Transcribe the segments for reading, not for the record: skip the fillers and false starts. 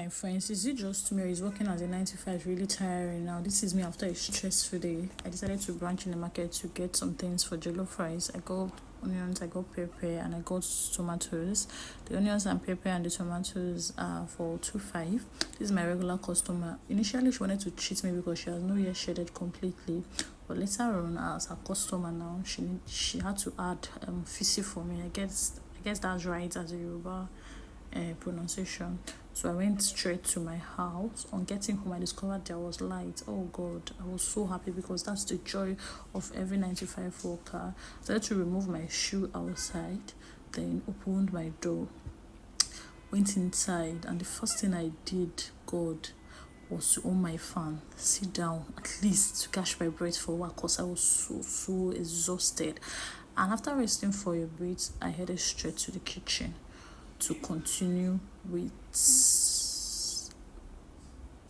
my friends, is it just me or is working as a 9 to 5 really tiring now? This is me after a stressful day. I decided to branch in the market to get some things for jollof rice. I got onions, I got pepper, and I got tomatoes. The onions and pepper and the tomatoes are for 2.5. This is my regular customer. Initially, she wanted to cheat me because she has not yet shredded completely. But later on, as a customer now, she had to add fisi for me. I guess that's right as a Yoruba pronunciation. So I went straight to my house. On getting home, I discovered there was light. Oh God, I was so happy because that's the joy of every 9 to 5 worker. So I had to remove my shoe outside, then opened my door, went inside, and the first thing I did, God, was to on my fan, sit down at least to catch my breath for a while because I was so exhausted. And after resting for a bit, I headed straight to the kitchen to continue with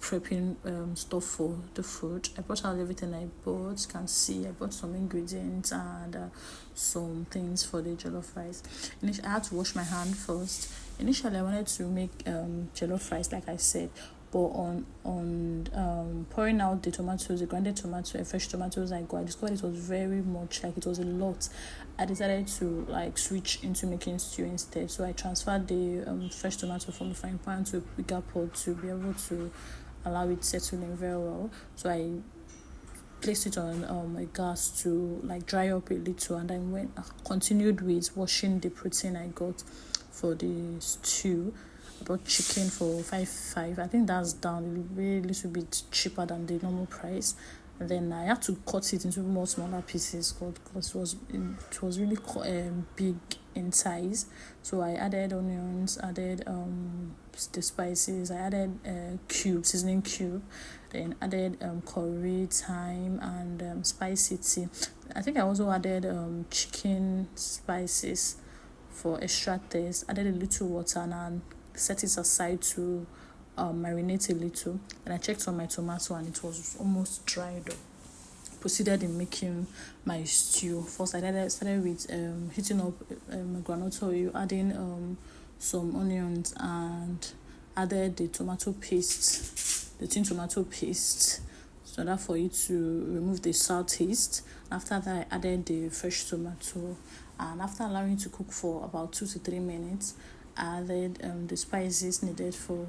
prepping stuff for the food. I brought out everything I bought. You can see I bought some ingredients and some things for the jollof rice. Initially, I had to wash my hand first. Initially, I wanted to make jollof rice, like I said, but on pouring out the tomatoes, the grounded tomato, fresh tomatoes I discovered it was very much, like it was a lot. I decided to like switch into making stew instead. So I transferred the fresh tomato from the frying pan to a bigger pot to be able to allow it settling very well. So I placed it on a gas to like dry up a little, and then continued with washing the protein I got for the stew. I bought chicken for 5.5. I think that's down a little bit cheaper than the normal price. And then I had to cut it into more smaller pieces because it was really big in size. So I added onions, added the spices, I added seasoning cube, then added curry, thyme, and spicy tea. I think I also added chicken spices for extra taste. Added a little water and set it aside to marinate a little. And I checked on my tomato and it was almost dried up. Proceeded in making my stew. First, I started with heating up groundnut oil, adding some onions, and added the tomato paste, the tin tomato paste, so that for you to remove the sour taste. After that, I added the fresh tomato, and after allowing it to cook for about 2 to 3 minutes, I added the spices needed for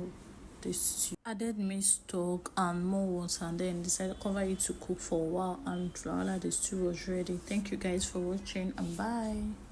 the stew. Added maize stock and more water, and then decided to cover it to cook for a while, and voila, the stew was ready. Thank you guys for watching, and bye.